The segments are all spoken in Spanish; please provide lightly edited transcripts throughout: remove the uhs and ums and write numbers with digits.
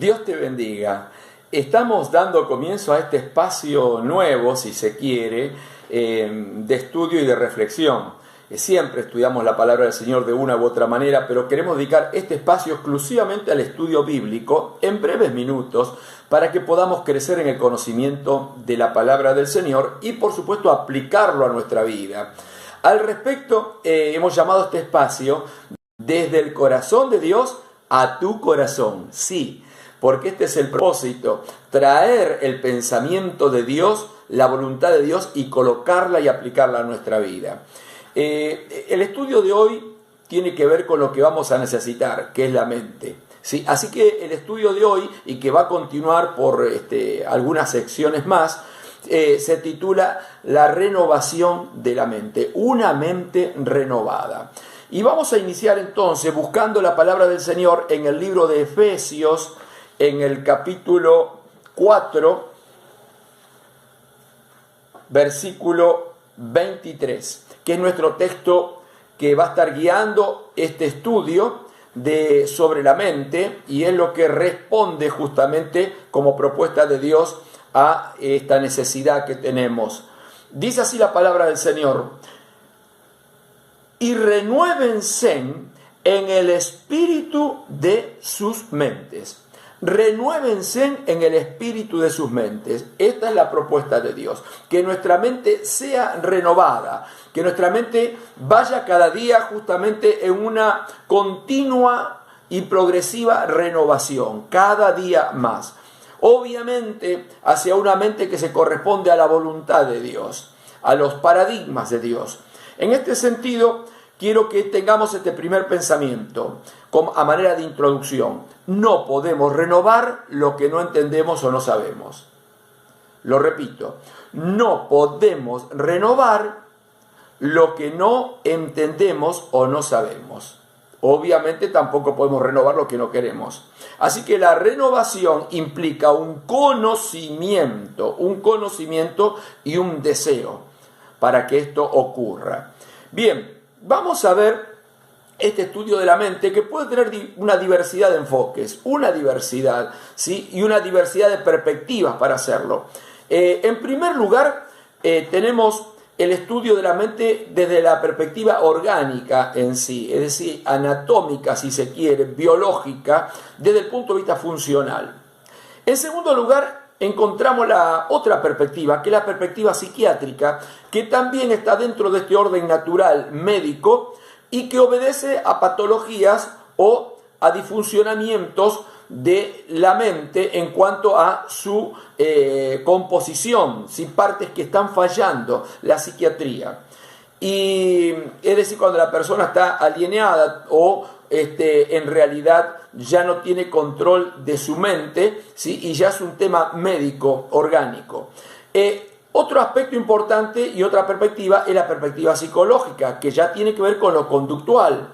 Dios te bendiga. Estamos dando comienzo a este espacio nuevo, si se quiere, de estudio y de reflexión. Siempre estudiamos la palabra del Señor de una u otra manera, pero queremos dedicar este espacio exclusivamente al estudio bíblico en breves minutos para que podamos crecer en el conocimiento de la palabra del Señor y, por supuesto, aplicarlo a nuestra vida. Al respecto, hemos llamado a este espacio Desde el corazón de Dios a tu corazón. Sí, porque este es el propósito, traer el pensamiento de Dios, la voluntad de Dios y colocarla y aplicarla a nuestra vida. El estudio de hoy tiene que ver con lo que vamos a necesitar, que es la mente. ¿Sí? Así que el estudio de hoy, y que va a continuar por algunas secciones más, se titula La renovación de la mente, una mente renovada. Y vamos a iniciar entonces buscando la palabra del Señor en el libro de Efesios, en el capítulo 4, versículo 23, que es nuestro texto que va a estar guiando este estudio sobre la mente, y es lo que responde justamente como propuesta de Dios a esta necesidad que tenemos. Dice así la palabra del Señor: y renuévense en el espíritu de sus mentes. Renuévense en el espíritu de sus mentes. Esta es la propuesta de Dios, que nuestra mente sea renovada, que nuestra mente vaya cada día justamente en una continua y progresiva renovación, cada día más. Obviamente hacia una mente que se corresponde a la voluntad de Dios, a los paradigmas de Dios. En este sentido, quiero que tengamos este primer pensamiento a manera de introducción. No podemos renovar lo que no entendemos o no sabemos. Lo repito, no podemos renovar lo que no entendemos o no sabemos. Obviamente tampoco podemos renovar lo que no queremos. Así que la renovación implica un conocimiento y un deseo para que esto ocurra. Bien, vamos a ver este estudio de la mente, que puede tener una diversidad de enfoques, ¿sí? Y una diversidad de perspectivas para hacerlo. En primer lugar, tenemos el estudio de la mente desde la perspectiva orgánica en sí, es decir, anatómica, si se quiere, biológica, desde el punto de vista funcional. En segundo lugar, encontramos la otra perspectiva, que es la perspectiva psiquiátrica, que también está dentro de este orden natural médico y que obedece a patologías o a disfuncionamientos de la mente en cuanto a su composición, sin partes que están fallando, la psiquiatría. Y es decir, cuando la persona está alienada o en realidad ya no tiene control de su mente, ¿sí? Y ya es un tema médico, orgánico. Otro aspecto importante y otra perspectiva es la perspectiva psicológica, que ya tiene que ver con lo conductual,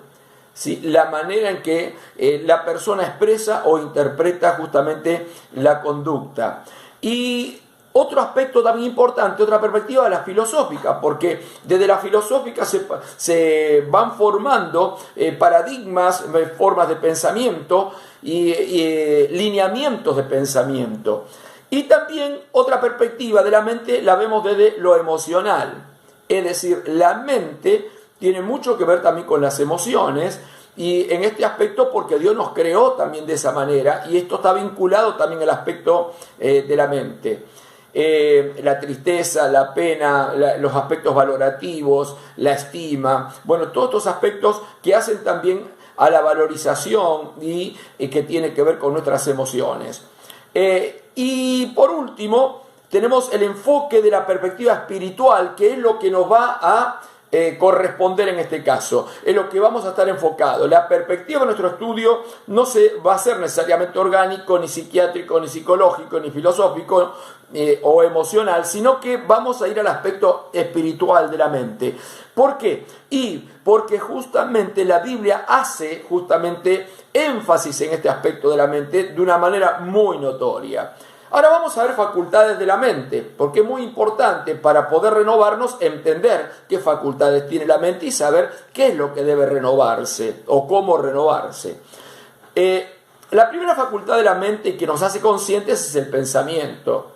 ¿sí? La manera en que la persona expresa o interpreta justamente la conducta. Y otro aspecto también importante, otra perspectiva, es la filosófica, porque desde la filosófica se van formando paradigmas, formas de pensamiento y lineamientos de pensamiento. Y también otra perspectiva de la mente la vemos desde lo emocional, es decir, la mente tiene mucho que ver también con las emociones, y en este aspecto porque Dios nos creó también de esa manera, y esto está vinculado también al aspecto de la mente. La tristeza, la pena, los aspectos valorativos, la estima, bueno, todos estos aspectos que hacen también a la valorización y que tiene que ver con nuestras emociones. Y por último, tenemos el enfoque de la perspectiva espiritual, que es lo que nos va a corresponder en este caso, es lo que vamos a estar enfocados. La perspectiva de nuestro estudio no va a ser necesariamente orgánico, ni psiquiátrico, ni psicológico, ni filosófico o emocional, sino que vamos a ir al aspecto espiritual de la mente. ¿Por qué? Y porque justamente la Biblia hace justamente énfasis en este aspecto de la mente de una manera muy notoria. Ahora vamos a ver facultades de la mente, porque es muy importante para poder renovarnos entender qué facultades tiene la mente y saber qué es lo que debe renovarse o cómo renovarse. La primera facultad de la mente que nos hace conscientes es el pensamiento.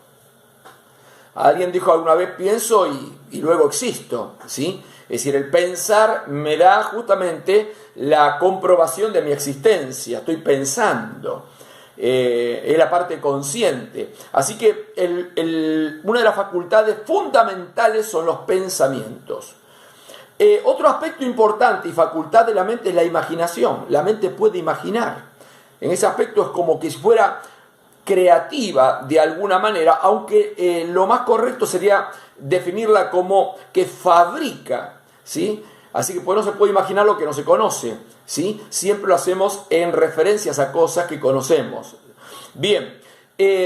Alguien dijo alguna vez, pienso y luego existo, ¿sí? Es decir, el pensar me da justamente la comprobación de mi existencia, estoy pensando. Es la parte consciente. Así que una de las facultades fundamentales son los pensamientos. Otro aspecto importante y facultad de la mente es la imaginación. La mente puede imaginar. En ese aspecto es como que si fuera creativa de alguna manera, aunque lo más correcto sería definirla como que fabrica, ¿sí? Así que pues no se puede imaginar lo que no se conoce, ¿sí? Siempre lo hacemos en referencias a cosas que conocemos. Bien,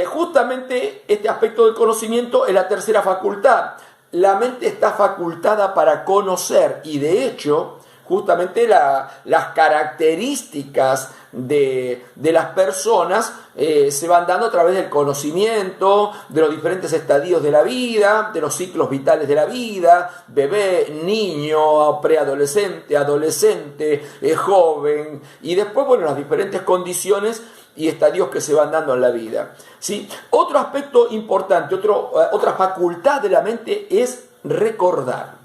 justamente este aspecto del conocimiento es la tercera facultad. La mente está facultada para conocer y de hecho justamente las características de las personas se van dando a través del conocimiento, de los diferentes estadios de la vida, de los ciclos vitales de la vida, bebé, niño, preadolescente, adolescente, joven, y después, bueno, las diferentes condiciones y estadios que se van dando en la vida, ¿sí? Otro aspecto importante, otra facultad de la mente es recordar.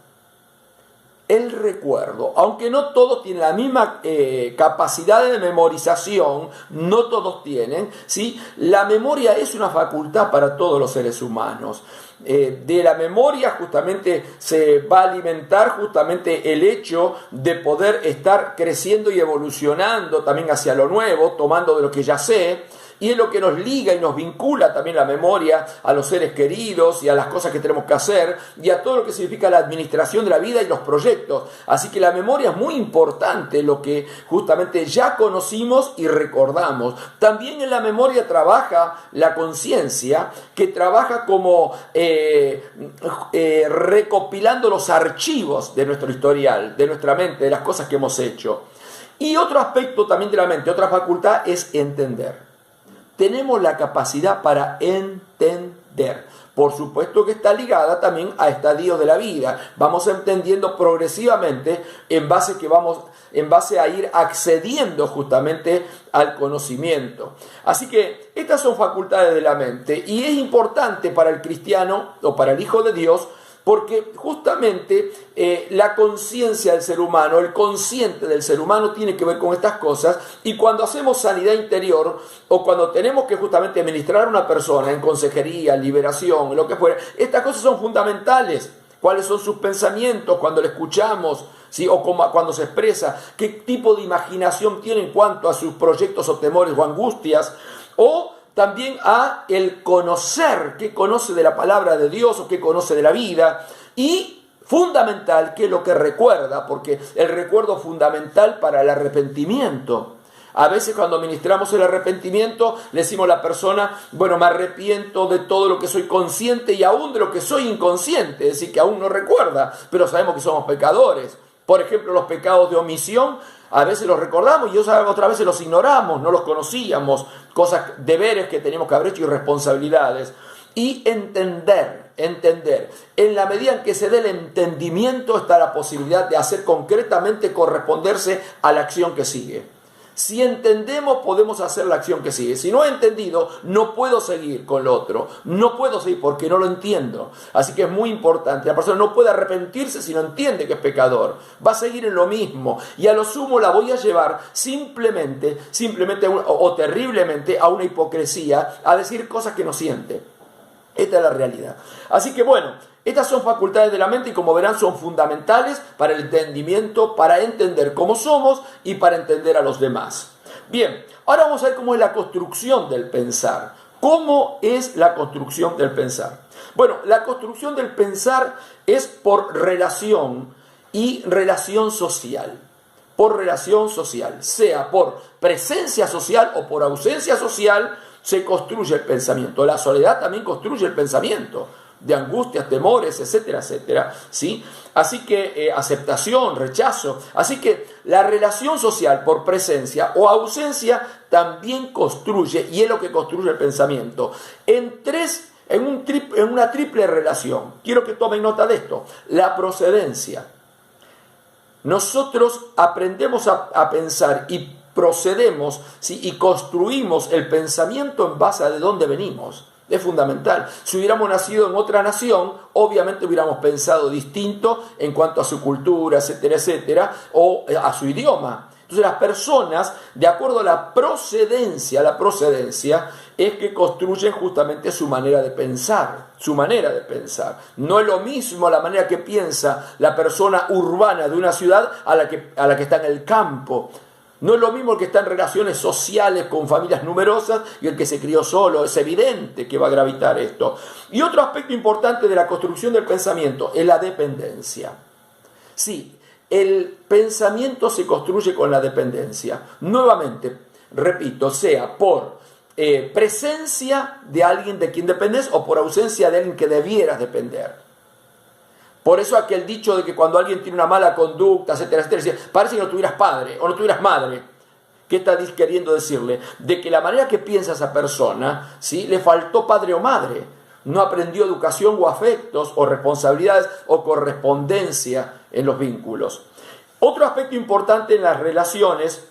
El recuerdo, aunque no todos tienen la misma capacidad de memorización, no todos tienen, ¿sí? La memoria es una facultad para todos los seres humanos. De la memoria justamente se va a alimentar justamente el hecho de poder estar creciendo y evolucionando también hacia lo nuevo, tomando de lo que ya sé. Y es lo que nos liga y nos vincula también la memoria a los seres queridos y a las cosas que tenemos que hacer y a todo lo que significa la administración de la vida y los proyectos. Así que la memoria es muy importante, lo que justamente ya conocimos y recordamos. También en la memoria trabaja la conciencia, que trabaja como recopilando los archivos de nuestro historial, de nuestra mente, de las cosas que hemos hecho. Y otro aspecto también de la mente, otra facultad es entender. Tenemos la capacidad para entender. Por supuesto que está ligada también a estadios de la vida. Vamos entendiendo progresivamente en base a ir accediendo justamente al conocimiento. Así que estas son facultades de la mente y es importante para el cristiano o para el Hijo de Dios, porque justamente la conciencia del ser humano, el consciente del ser humano tiene que ver con estas cosas, y cuando hacemos sanidad interior o cuando tenemos que justamente ministrar a una persona en consejería, liberación, lo que fuera, estas cosas son fundamentales. ¿Cuáles son sus pensamientos cuando le escuchamos? ¿Sí? O cuando se expresa, qué tipo de imaginación tiene en cuanto a sus proyectos o temores o angustias, o también a el conocer, qué conoce de la palabra de Dios o qué conoce de la vida, y fundamental, qué es lo que recuerda, porque el recuerdo es fundamental para el arrepentimiento. A veces cuando ministramos el arrepentimiento le decimos a la persona, bueno, me arrepiento de todo lo que soy consciente y aún de lo que soy inconsciente, es decir, que aún no recuerda, pero sabemos que somos pecadores. Por ejemplo, los pecados de omisión, a veces los recordamos y otras veces los ignoramos, no los conocíamos, cosas, deberes que teníamos que haber hecho y responsabilidades. Y entender. En la medida en que se dé el entendimiento está la posibilidad de hacer concretamente corresponderse a la acción que sigue. Si entendemos, podemos hacer la acción que sigue. Si no he entendido, no puedo seguir con lo otro. No puedo seguir porque no lo entiendo. Así que es muy importante. La persona no puede arrepentirse si no entiende que es pecador. Va a seguir en lo mismo. Y a lo sumo la voy a llevar simplemente o terriblemente a una hipocresía, a decir cosas que no siente. Esta es la realidad. Así que bueno, estas son facultades de la mente y como verán son fundamentales para el entendimiento, para entender cómo somos y para entender a los demás. Bien, ahora vamos a ver cómo es la construcción del pensar. ¿Cómo es la construcción del pensar? Bueno, la construcción del pensar es por relación y relación social. Por relación social, sea por presencia social o por ausencia social, se construye el pensamiento. La soledad también construye el pensamiento, de angustias, temores, etcétera, etcétera, ¿sí? Así que aceptación, rechazo. Así que la relación social por presencia o ausencia también construye, y es lo que construye el pensamiento. En una triple relación. Quiero que tomen nota de esto. La procedencia. Nosotros aprendemos a pensar y procedemos, ¿sí?, y construimos el pensamiento en base a de dónde venimos. Es fundamental. Si hubiéramos nacido en otra nación, obviamente hubiéramos pensado distinto en cuanto a su cultura, etcétera, etcétera, o a su idioma. Entonces las personas, de acuerdo a la procedencia es que construyen justamente su manera de pensar, No es lo mismo la manera que piensa la persona urbana de una ciudad a la que está en el campo. No es lo mismo el que está en relaciones sociales con familias numerosas y el que se crió solo. Es evidente que va a gravitar esto. Y otro aspecto importante de la construcción del pensamiento es la dependencia. Sí, el pensamiento se construye con la dependencia. Nuevamente, repito, sea por presencia de alguien de quien dependes o por ausencia de alguien que debieras depender. Por eso aquel dicho de que cuando alguien tiene una mala conducta, etcétera, etcétera, parece que no tuvieras padre o no tuvieras madre. ¿Qué está queriendo decirle? De que la manera que piensa esa persona, ¿sí?, le faltó padre o madre. No aprendió educación o afectos o responsabilidades o correspondencia en los vínculos. Otro aspecto importante en las relaciones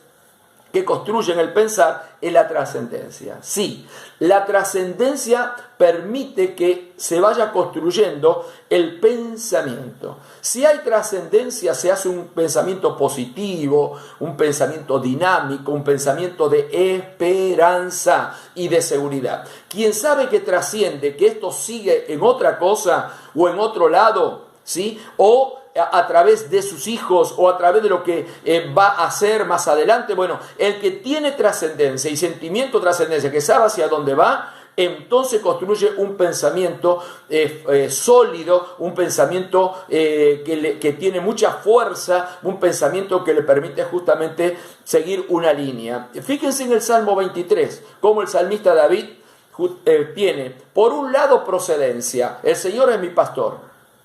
que construyen el pensar es la trascendencia. Sí, la trascendencia permite que se vaya construyendo el pensamiento. Si hay trascendencia, se hace un pensamiento positivo, un pensamiento dinámico, un pensamiento de esperanza y de seguridad. Quien sabe que trasciende, que esto sigue en otra cosa o en otro lado, ¿sí?, o a través de sus hijos o a través de lo que va a hacer más adelante. Bueno, el que tiene trascendencia y sentimiento de trascendencia, que sabe hacia dónde va, entonces construye un pensamiento sólido, un pensamiento que tiene mucha fuerza, un pensamiento que le permite justamente seguir una línea. Fíjense en el Salmo 23, cómo el salmista David tiene, por un lado, procedencia. El Señor es mi pastor.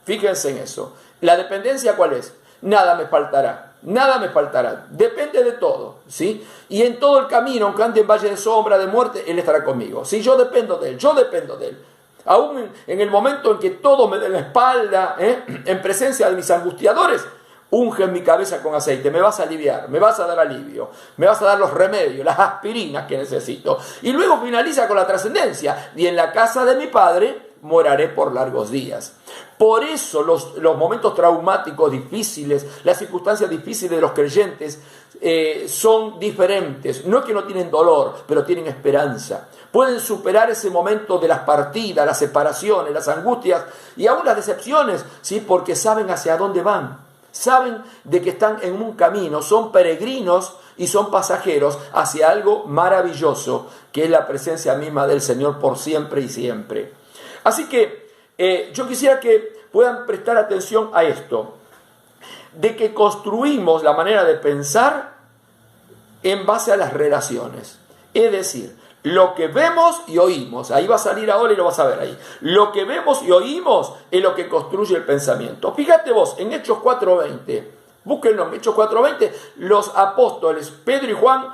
Fíjense en eso. ¿La dependencia cuál es? Nada me faltará, depende de todo, ¿sí? Y en todo el camino, aunque ande en valle de sombra, de muerte, Él estará conmigo. Si yo dependo de Él. Aún en el momento en que todo me dé la espalda, en presencia de mis angustiadores, unge en mi cabeza con aceite, me vas a aliviar, me vas a dar alivio, me vas a dar los remedios, las aspirinas que necesito. Y luego finaliza con la trascendencia, y en la casa de mi Padre moraré por largos días. Por eso los momentos traumáticos difíciles, las circunstancias difíciles de los creyentes son diferentes. No es que no tienen dolor, pero tienen esperanza. Pueden superar ese momento de las partidas, las separaciones, las angustias y aún las decepciones, ¿sí?, porque saben hacia dónde van. Saben de que están en un camino, son peregrinos y son pasajeros hacia algo maravilloso, que es la presencia misma del Señor por siempre y siempre. Así que yo quisiera que puedan prestar atención a esto, de que construimos la manera de pensar en base a las relaciones. Es decir, lo que vemos y oímos, ahí va a salir ahora y lo vas a ver ahí. Lo que vemos y oímos es lo que construye el pensamiento. Fíjate vos, en Hechos 4:20, búsquenlo, Hechos 4:20, los apóstoles Pedro y Juan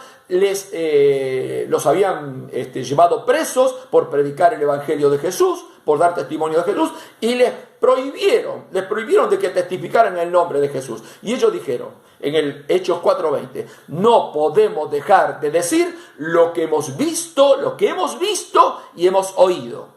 los habían llevado presos por predicar el evangelio de Jesús, por dar testimonio de Jesús, y les prohibieron de que testificaran el nombre de Jesús. Y ellos dijeron, en el Hechos 4:20, no podemos dejar de decir lo que hemos visto y hemos oído.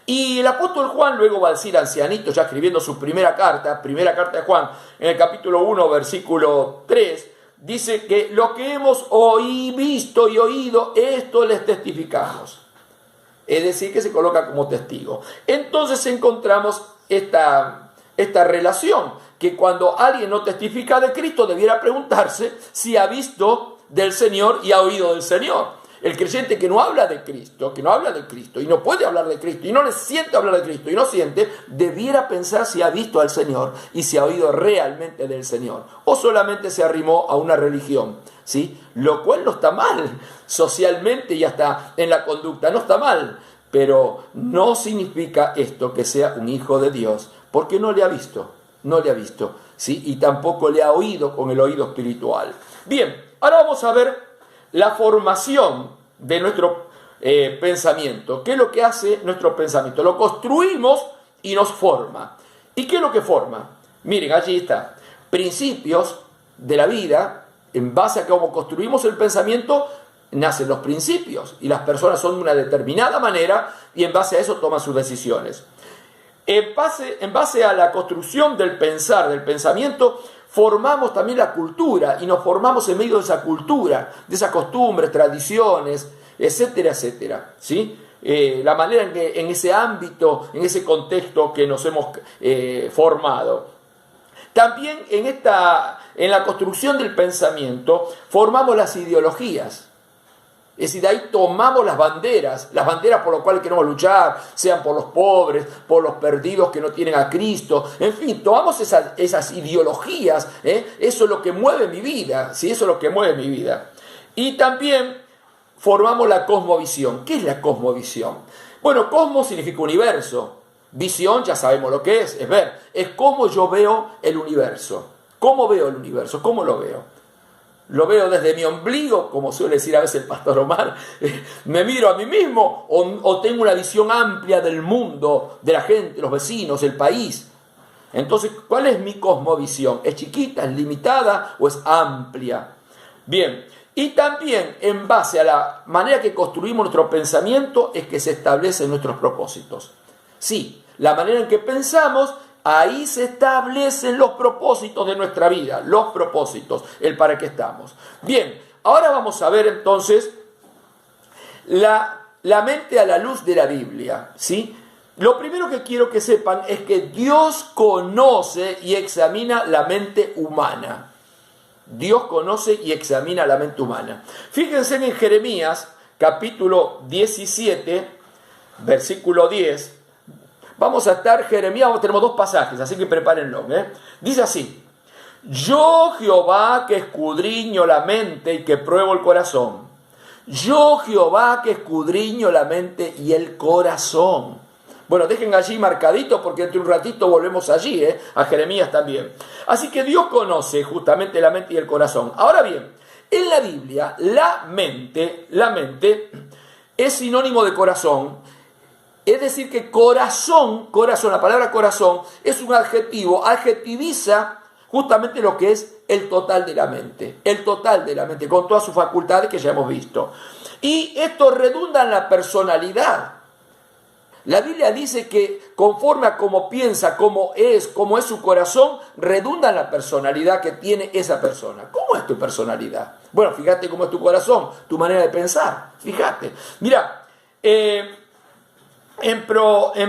Y el apóstol Juan luego va a decir, ancianito, ya escribiendo su primera carta de Juan, en el capítulo 1, versículo 3, dice que lo que hemos visto y oído, esto les testificamos. Es decir, que se coloca como testigo. Entonces encontramos esta relación, que cuando alguien no testifica de Cristo, debiera preguntarse si ha visto del Señor y ha oído del Señor. El creyente que no habla de Cristo, y no puede hablar de Cristo, y no le siente hablar de Cristo, y no siente, debiera pensar si ha visto al Señor y si ha oído realmente del Señor, o solamente se arrimó a una religión, ¿sí? Lo cual no está mal, socialmente y hasta en la conducta no está mal, pero no significa esto que sea un hijo de Dios, porque no le ha visto, ¿sí? Y tampoco le ha oído con el oído espiritual. Bien, ahora vamos a ver la formación de nuestro pensamiento. ¿Qué es lo que hace nuestro pensamiento? Lo construimos y nos forma. ¿Y qué es lo que forma? Miren, allí está. Principios de la vida, En base a cómo construimos el pensamiento, nacen los principios y las personas son de una determinada manera y en base a eso toman sus decisiones. En base a la construcción del pensar, del pensamiento, formamos también la cultura y nos formamos en medio de esa cultura, de esas costumbres, tradiciones, etcétera, etcétera, ¿sí? La manera en que en ese ámbito, en ese contexto que nos hemos formado. También en la construcción del pensamiento formamos las ideologías. Es decir, de ahí tomamos las banderas por las cuales queremos luchar, sean por los pobres, por los perdidos que no tienen a Cristo, en fin, tomamos esas ideologías, eso es lo que mueve mi vida, ¿sí? Eso es lo que mueve mi vida. Y también formamos la cosmovisión. ¿Qué es la cosmovisión? Bueno, cosmos significa universo, visión ya sabemos lo que es ver, es cómo yo veo el universo. ¿Cómo veo el universo? ¿Cómo lo veo? Lo veo desde mi ombligo, como suele decir a veces el pastor Omar, me miro a mí mismo o tengo una visión amplia del mundo, de la gente, los vecinos, el país. Entonces, ¿cuál es mi cosmovisión? ¿Es chiquita, es limitada o es amplia? Bien, y también en base a la manera que construimos nuestro pensamiento es que se establecen nuestros propósitos. Sí, la manera en que pensamos, ahí se establecen los propósitos de nuestra vida, los propósitos, el para qué estamos. Bien, ahora vamos a ver entonces la mente a la luz de la Biblia, ¿sí? Lo primero que quiero que sepan es que Dios conoce y examina la mente humana. Dios conoce y examina la mente humana. Fíjense en Jeremías, capítulo 17, versículo 10. Vamos a estar, Jeremías, tenemos dos pasajes, así que prepárenlo. Dice así: yo Jehová que escudriño la mente y que pruebo el corazón. Yo Jehová que escudriño la mente y el corazón. Bueno, dejen allí marcadito porque entre un ratito volvemos allí, a Jeremías también. Así que Dios conoce justamente la mente y el corazón. Ahora bien, en la Biblia, la mente es sinónimo de corazón. Es decir que corazón, la palabra corazón es un adjetivo, adjetiviza justamente lo que es el total de la mente, con todas sus facultades que ya hemos visto. Y esto redunda en la personalidad. La Biblia dice que conforme a cómo piensa, cómo es su corazón, redunda en la personalidad que tiene esa persona. ¿Cómo es tu personalidad? Bueno, fíjate cómo es tu corazón, tu manera de pensar, fíjate. Mira, en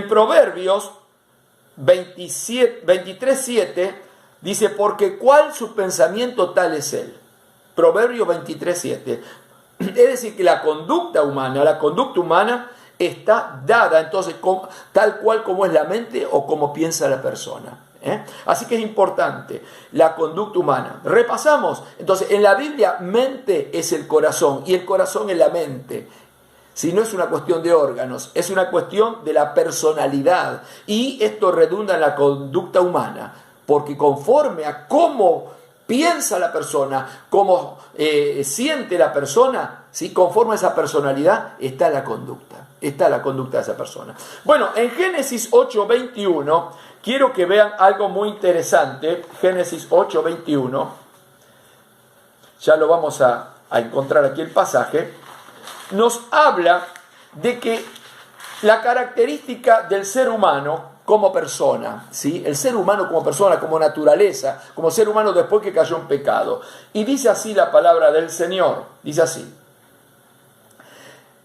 Proverbios 23:7 dice, porque cuál su pensamiento tal es él. Proverbios 23:7. Es decir, que la conducta humana está dada entonces tal cual como es la mente o como piensa la persona. Así que es importante la conducta humana. Repasamos. Entonces, en la Biblia, mente es el corazón y el corazón es la mente. Si no es una cuestión de órganos, es una cuestión de la personalidad. Y esto redunda en la conducta humana, porque conforme a cómo piensa la persona, cómo siente la persona, ¿sí? Conforme a esa personalidad está la conducta de esa persona. Bueno, en Génesis 8:21, quiero que vean algo muy interesante. Génesis 8:21, ya lo vamos a encontrar aquí el pasaje. Nos habla de que la característica del ser humano como persona, ¿sí? El ser humano como persona, como naturaleza, como ser humano después que cayó en pecado. Y dice así la palabra del Señor, dice así.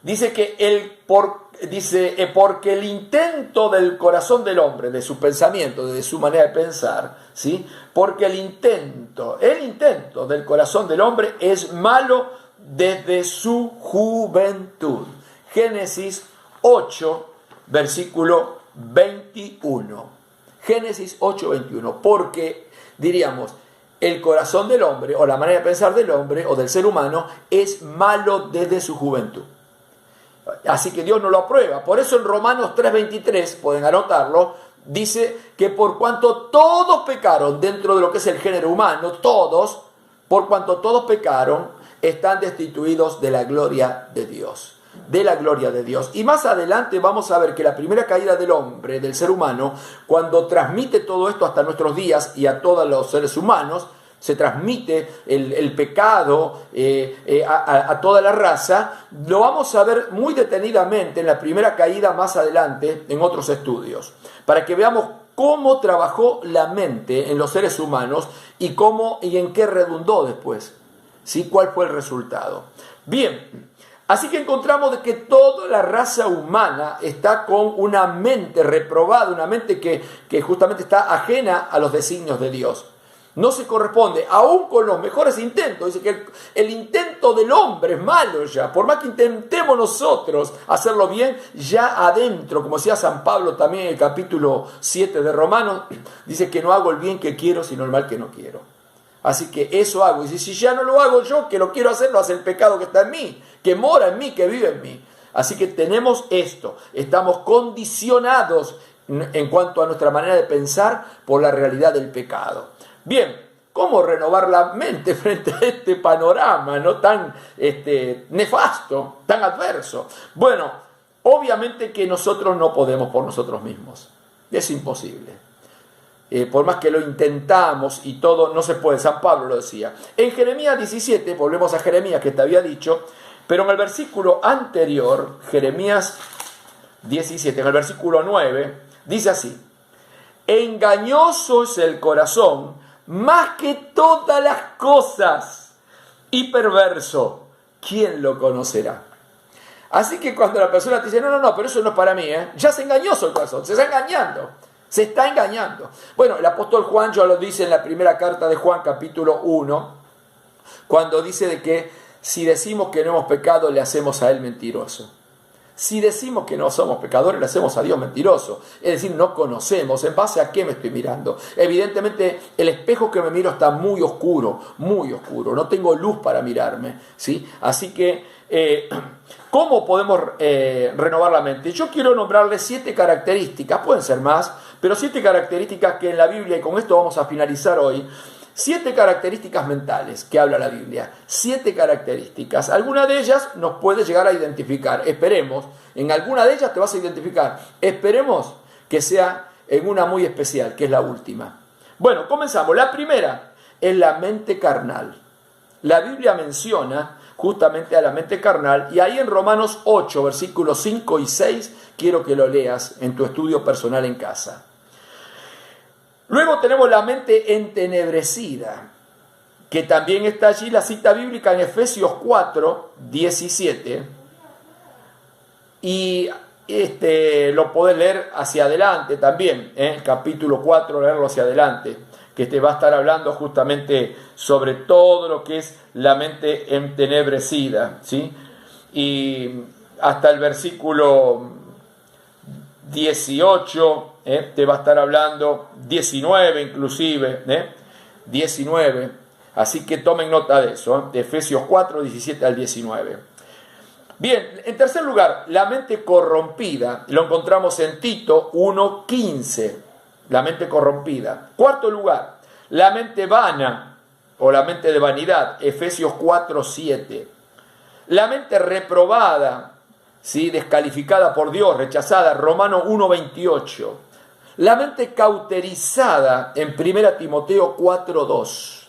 Dice que porque el intento del corazón del hombre, de su pensamiento, de su manera de pensar, ¿sí? Porque el intento del corazón del hombre es malo desde su juventud. Génesis 8, versículo 21. Génesis 8:21. Porque, diríamos, el corazón del hombre, o la manera de pensar del hombre, o del ser humano, es malo desde su juventud. Así que Dios no lo aprueba. Por eso en Romanos 3:23, pueden anotarlo, dice que por cuanto todos pecaron dentro de lo que es el género humano, por cuanto todos pecaron, están destituidos de la gloria de Dios. Y más adelante vamos a ver que la primera caída del hombre, del ser humano, cuando transmite todo esto hasta nuestros días y a todos los seres humanos, se transmite el pecado a toda la raza, lo vamos a ver muy detenidamente en la primera caída más adelante en otros estudios, para que veamos cómo trabajó la mente en los seres humanos y cómo y en qué redundó después, ¿sí? ¿Cuál fue el resultado? Bien, así que encontramos de que toda la raza humana está con una mente reprobada, una mente que justamente está ajena a los designios de Dios. No se corresponde, aún con los mejores intentos. Dice que el intento del hombre es malo ya. Por más que intentemos nosotros hacerlo bien, ya adentro, como decía San Pablo también en el capítulo 7 de Romanos, dice que no hago el bien que quiero, sino el mal que no quiero. Así que eso hago. Y si ya no lo hago yo, que lo quiero hacer, lo hace el pecado que está en mí, que mora en mí, que vive en mí. Así que tenemos esto. Estamos condicionados en cuanto a nuestra manera de pensar por la realidad del pecado. Bien, ¿cómo renovar la mente frente a este panorama, no tan nefasto, tan adverso? Bueno, obviamente que nosotros no podemos por nosotros mismos. Es imposible. Por más que lo intentamos y todo, no se puede. San Pablo lo decía. En Jeremías 17, volvemos a Jeremías que te había dicho, pero en el versículo anterior, Jeremías 17, en el versículo 9, dice así: engañoso es el corazón más que todas las cosas y perverso, ¿quién lo conocerá? Así que cuando la persona te dice, no, pero eso no es para mí, ya es engañoso el corazón, se está engañando. Bueno, el apóstol Juan ya lo dice en la primera carta de Juan, capítulo 1, cuando dice de que si decimos que no hemos pecado, le hacemos a él mentiroso. Si decimos que no somos pecadores, le hacemos a Dios mentiroso. Es decir, no conocemos. ¿En base a qué me estoy mirando? Evidentemente, el espejo que me miro está muy oscuro. No tengo luz para mirarme, ¿sí? Así que, ¿cómo podemos renovar la mente? Yo quiero nombrarles 7 características, pueden ser más, pero 7 características que en la Biblia, y con esto vamos a finalizar hoy, 7 características mentales que habla la Biblia. 7 características. Alguna de ellas nos puede llegar a identificar. Esperemos. En alguna de ellas te vas a identificar. Esperemos que sea en una muy especial, que es la última. Bueno, comenzamos. La primera es la mente carnal. La Biblia menciona justamente a la mente carnal. Y ahí en Romanos 8, versículos 5 y 6, quiero que lo leas en tu estudio personal en casa. Luego tenemos la mente entenebrecida, que también está allí la cita bíblica en Efesios 4, 17. Y lo podés leer hacia adelante también, capítulo 4, leerlo hacia adelante, que te va a estar hablando justamente sobre todo lo que es la mente entenebrecida, ¿sí? Y hasta el versículo 18, te va a estar hablando, 19 inclusive, 19, así que tomen nota de eso, de Efesios 4, 17 al 19. Bien, en tercer lugar, la mente corrompida, lo encontramos en Tito 1, 15, la mente corrompida. Cuarto lugar, la mente vana, o la mente de vanidad, Efesios 4, 7. La mente reprobada, ¿sí? Descalificada por Dios, rechazada, Romanos 1:28. La mente cauterizada en 1 Timoteo 4:2.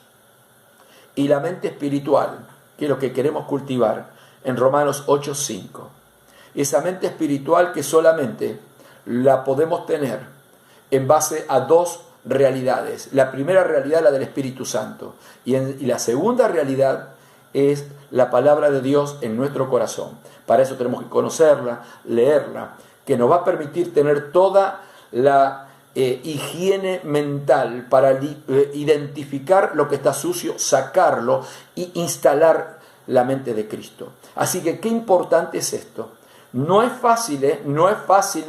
Y la mente espiritual, que es lo que queremos cultivar, en Romanos 8:5. Esa mente espiritual que solamente la podemos tener en base a 2 realidades. La primera realidad, la del Espíritu Santo. Y la segunda realidad es la palabra de Dios en nuestro corazón. Para eso tenemos que conocerla, leerla, que nos va a permitir tener toda la higiene mental para identificar lo que está sucio, sacarlo y instalar la mente de Cristo. Así que qué importante es esto. No es fácil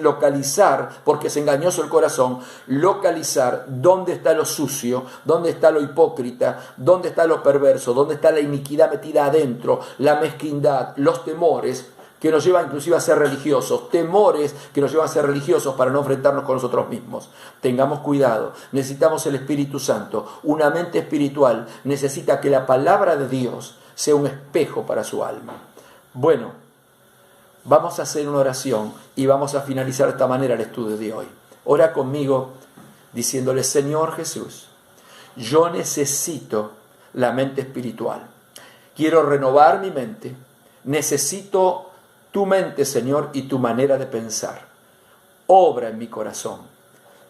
localizar, porque es engañoso el corazón, localizar dónde está lo sucio, dónde está lo hipócrita, dónde está lo perverso, dónde está la iniquidad metida adentro, la mezquindad, los temores que nos llevan inclusive a ser religiosos, temores que nos llevan a ser religiosos para no enfrentarnos con nosotros mismos. Tengamos cuidado, necesitamos el Espíritu Santo. Una mente espiritual necesita que la palabra de Dios sea un espejo para su alma. Bueno, vamos a hacer una oración y vamos a finalizar de esta manera el estudio de hoy. Ora conmigo diciéndole: Señor Jesús, Yo necesito la mente espiritual. Quiero renovar mi mente. Necesito tu mente, Señor, y tu manera de pensar. Obra en mi corazón.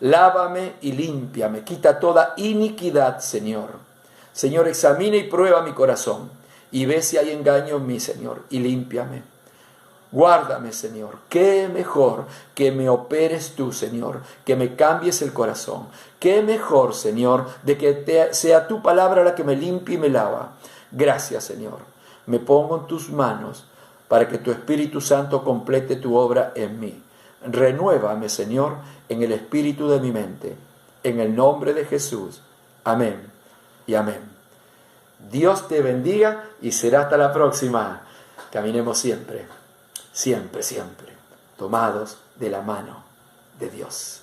Lávame y límpiame. Quita toda iniquidad, Señor. Señor, examina y prueba mi corazón y ve si hay engaño en mí, Señor, y límpiame. Guárdame, Señor. Qué mejor que me operes tú, Señor, que me cambies el corazón. Qué mejor, Señor, de que sea tu palabra la que me limpie y me lava. Gracias, Señor. Me pongo en tus manos para que tu Espíritu Santo complete tu obra en mí. Renuévame, Señor, en el espíritu de mi mente. En el nombre de Jesús. Amén y amén. Dios te bendiga y será hasta la próxima. Caminemos siempre, siempre, siempre, tomados de la mano de Dios.